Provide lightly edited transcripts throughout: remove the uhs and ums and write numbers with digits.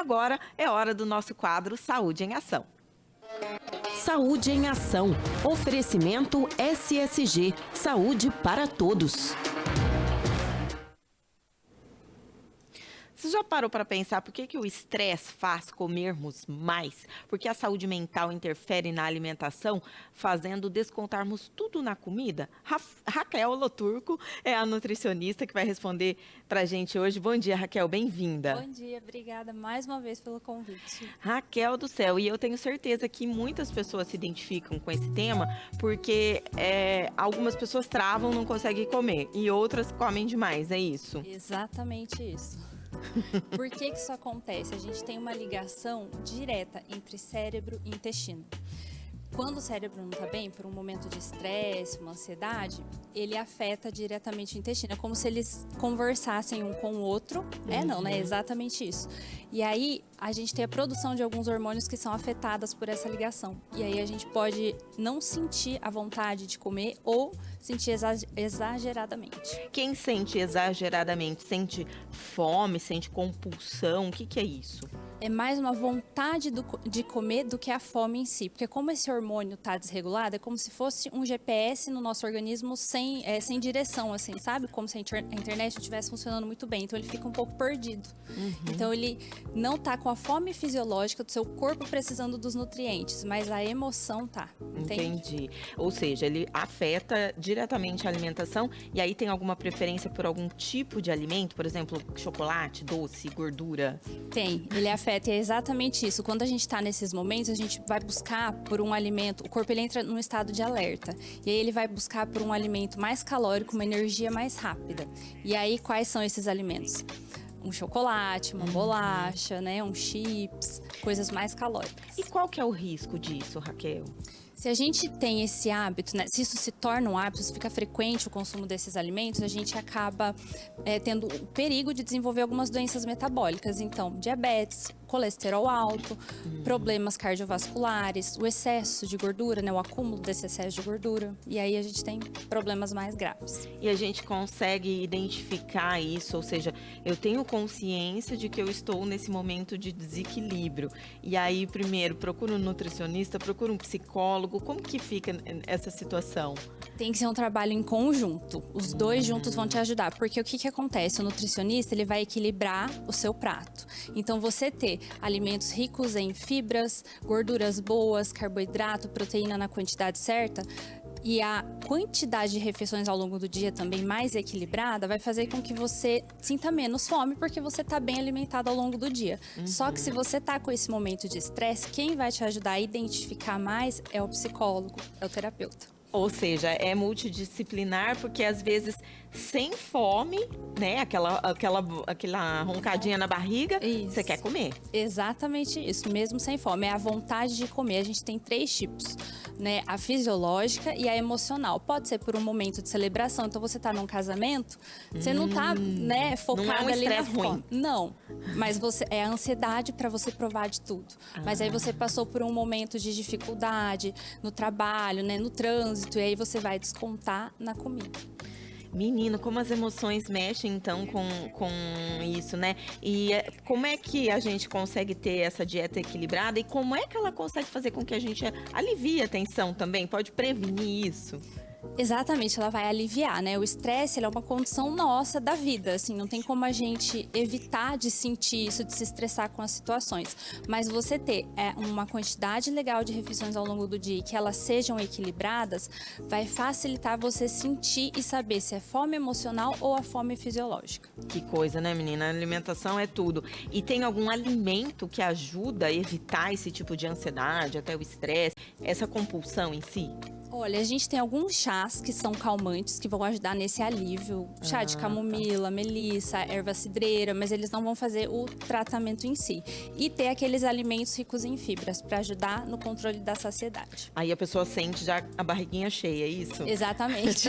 agora é hora do nosso quadro Saúde em Ação. Saúde em Ação. Oferecimento SSG. Saúde para todos. Você já parou para pensar por que o estresse faz comermos mais? Porque a saúde mental interfere na alimentação, fazendo descontarmos tudo na comida? Raquel Loturco é a nutricionista que vai responder para a gente hoje. Bom dia, Raquel, bem-vinda. Bom dia, obrigada mais uma vez pelo convite. Raquel do céu, e eu tenho certeza que muitas pessoas se identificam com esse tema, porque algumas pessoas travam, não conseguem comer, e outras comem demais, é isso? Exatamente isso. Por que isso acontece? A gente tem uma ligação direta entre cérebro e intestino. Quando o cérebro não está bem, por um momento de estresse, uma ansiedade, ele afeta diretamente o intestino. É como se eles conversassem um com o outro. Não, né? É exatamente isso. E aí, a gente tem a produção de alguns hormônios que são afetadas por essa ligação. E aí, a gente pode não sentir a vontade de comer ou sentir exageradamente. Quem sente exageradamente? Sente fome, sente compulsão? O que é isso? É mais uma vontade de comer do que a fome em si. Porque como esse hormônio está desregulado, é como se fosse um GPS no nosso organismo sem direção, assim, sabe? Como se a internet não estivesse funcionando muito bem. Então, ele fica um pouco perdido. Então, ele não está com a fome fisiológica do seu corpo precisando dos nutrientes, mas a emoção tá. Entendi. Ou seja, ele afeta diretamente a alimentação. E aí tem alguma preferência por algum tipo de alimento? Por exemplo, chocolate, doce, gordura? Tem. Ele afeta, e é exatamente isso. Quando a gente está nesses momentos, a gente vai buscar por um alimento, o corpo ele entra num estado de alerta. E aí ele vai buscar por um alimento mais calórico, uma energia mais rápida. E aí, quais são esses alimentos? Um chocolate, uma bolacha, né? Um chips, coisas mais calóricas. E qual que é o risco disso, Raquel? Se a gente tem esse hábito, né, se isso se torna um hábito, se fica frequente o consumo desses alimentos, a gente acaba tendo o perigo de desenvolver algumas doenças metabólicas. Então, diabetes, colesterol alto, problemas cardiovasculares, o excesso de gordura, né, o acúmulo desse excesso de gordura. E aí a gente tem problemas mais graves. E a gente consegue identificar isso, ou seja, eu tenho consciência de que eu estou nesse momento de desequilíbrio. E aí, primeiro, procuro um nutricionista, procuro um psicólogo. Como que fica essa situação? Tem que ser um trabalho em conjunto. Os dois juntos vão te ajudar. Porque o que acontece? O nutricionista, ele vai equilibrar o seu prato. Então, você ter alimentos ricos em fibras, gorduras boas, carboidrato, proteína na quantidade certa, e a quantidade de refeições ao longo do dia também mais equilibrada, vai fazer com que você sinta menos fome, porque você está bem alimentado ao longo do dia. Só que se você está com esse momento de estresse, quem vai te ajudar a identificar mais é o psicólogo, é o terapeuta. Ou seja, é multidisciplinar, porque às vezes sem fome, né? Aquela roncadinha na barriga, Isso. Você quer comer. Exatamente isso, mesmo sem fome. É a vontade de comer. A gente tem 3 tipos, né? A fisiológica e a emocional. Pode ser por um momento de celebração. Então, você tá num casamento, você não tá, né, focado não é um ali na estresse ruim. fome. Não, mas é a ansiedade para você provar de tudo. Mas aí você passou por um momento de dificuldade no trabalho, né, no trânsito, e aí você vai descontar na comida. Menino, como as emoções mexem, então, com isso, né? E como é que a gente consegue ter essa dieta equilibrada e como é que ela consegue fazer com que a gente alivie a tensão também? Pode prevenir isso? Exatamente, ela vai aliviar, né? O estresse, ele é uma condição nossa da vida, assim, não tem como a gente evitar de sentir isso, de se estressar com as situações. Mas você ter uma quantidade legal de refeições ao longo do dia e que elas sejam equilibradas, vai facilitar você sentir e saber se é fome emocional ou a fome fisiológica. Que coisa, né, menina? A alimentação é tudo. E tem algum alimento que ajuda a evitar esse tipo de ansiedade, até o estresse, essa compulsão em si? Olha, a gente tem alguns chás que são calmantes, que vão ajudar nesse alívio. Chá de camomila, melissa, erva cidreira, mas eles não vão fazer o tratamento em si. E ter aqueles alimentos ricos em fibras, para ajudar no controle da saciedade. Aí a pessoa sente já a barriguinha cheia, é isso? Exatamente.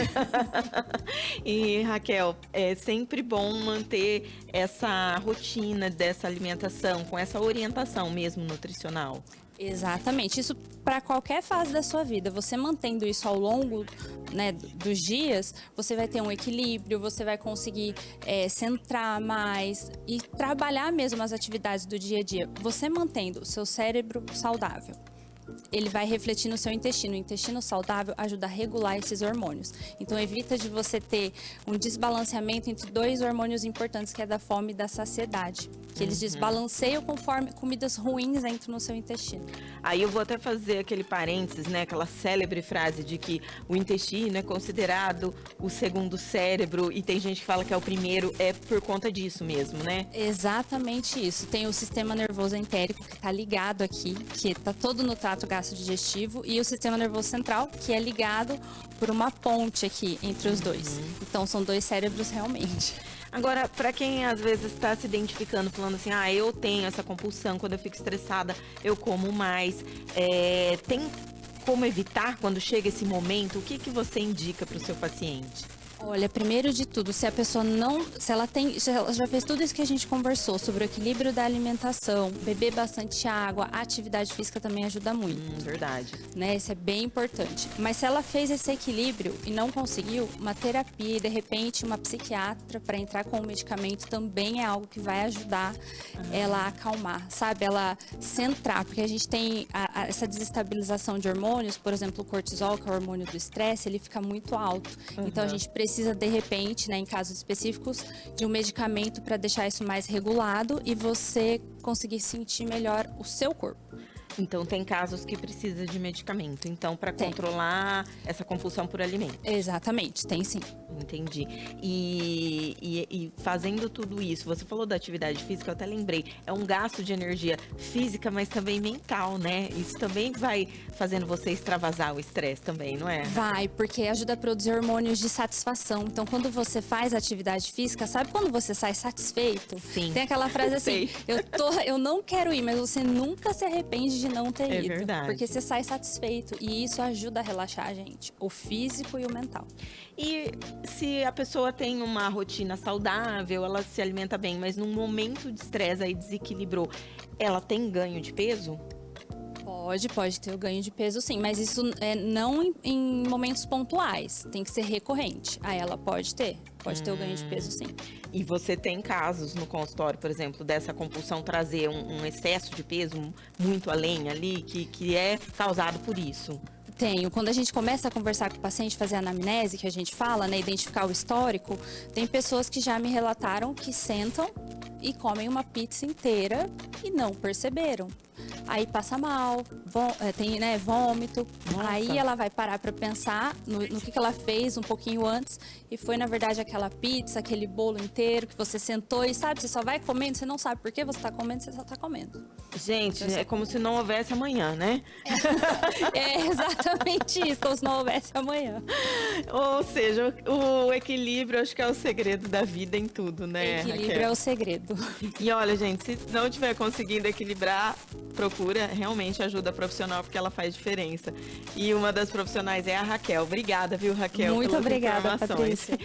E, Raquel, é sempre bom manter essa rotina dessa alimentação, com essa orientação mesmo nutricional. Exatamente, isso para qualquer fase da sua vida. Você mantendo isso ao longo, né, dos dias, você vai ter um equilíbrio, você vai conseguir centrar mais e trabalhar mesmo as atividades do dia a dia. Você mantendo o seu cérebro saudável, ele vai refletir no seu intestino. O intestino saudável ajuda a regular esses hormônios. Então, evita de você ter um desbalanceamento entre dois hormônios importantes, que é da fome e da saciedade. Que eles desbalanceiam conforme comidas ruins entram no seu intestino. Aí eu vou até fazer aquele parênteses, né? Aquela célebre frase de que o intestino é considerado o segundo cérebro e tem gente que fala que é o primeiro, é por conta disso mesmo, né? Exatamente isso. Tem o sistema nervoso entérico, que está ligado aqui, que está todo no trato gastrodigestivo, e o sistema nervoso central, que é ligado por uma ponte aqui entre os dois. Então, são dois cérebros realmente. Agora, para quem às vezes está se identificando, falando assim, eu tenho essa compulsão, quando eu fico estressada, eu como mais. Tem como evitar quando chega esse momento? O que você indica para o seu paciente? Olha, primeiro de tudo, se a pessoa se ela já fez tudo isso que a gente conversou sobre o equilíbrio da alimentação, beber bastante água, a atividade física também ajuda muito. Verdade. Né? Isso é bem importante. Mas se ela fez esse equilíbrio e não conseguiu, uma terapia e de repente uma psiquiatra para entrar com o medicamento também é algo que vai ajudar ela a acalmar, sabe? Ela centrar, porque a gente tem essa desestabilização de hormônios, por exemplo, o cortisol, que é o hormônio do estresse, ele fica muito alto. Então a gente precisa, de repente, né, em casos específicos, de um medicamento para deixar isso mais regulado e você conseguir sentir melhor o seu corpo. Então, tem casos que precisa de medicamento. Então, para controlar essa compulsão por alimento. Exatamente, tem sim. Entendi. E fazendo tudo isso, você falou da atividade física, eu até lembrei, é um gasto de energia física, mas também mental, né? Isso também vai fazendo você extravasar o estresse também, não é? Vai, porque ajuda a produzir hormônios de satisfação. Então, quando você faz atividade física, sabe quando você sai satisfeito? Sim. Tem aquela frase assim, eu não quero ir, mas você nunca se arrepende de não ter ido. Verdade. Porque você sai satisfeito e isso ajuda a relaxar a gente, o físico e o mental. E se a pessoa tem uma rotina saudável, ela se alimenta bem, mas num momento de estresse aí desequilibrou, ela tem ganho de peso? Pode ter o ganho de peso sim, mas isso não em momentos pontuais, tem que ser recorrente. Aí ela pode ter o ganho de peso sim. E você tem casos no consultório, por exemplo, dessa compulsão trazer um excesso de peso muito além ali, que é causado por isso? Tenho. Quando a gente começa a conversar com o paciente, fazer a anamnese, que a gente fala, né, identificar o histórico, tem pessoas que já me relataram que sentam e comem uma pizza inteira e não perceberam. Aí passa mal, tem, né, vômito. Nossa. Aí ela vai parar para pensar no que ela fez um pouquinho antes e foi, na verdade, aquela pizza, aquele bolo inteiro que você sentou e, sabe, você só vai comendo, você não sabe por que você tá comendo, você só tá comendo. Gente, é como se não houvesse amanhã, né? É exatamente isso, como se não houvesse amanhã. Ou seja, o equilíbrio acho que é o segredo da vida em tudo, né, Equilíbrio Raquel? é o segredo. E olha, gente, se não estiver conseguindo equilibrar, procura realmente ajuda profissional, porque ela faz diferença. E uma das profissionais é a Raquel. Obrigada, viu, Raquel? Muito pelas obrigada, informações. Patrícia.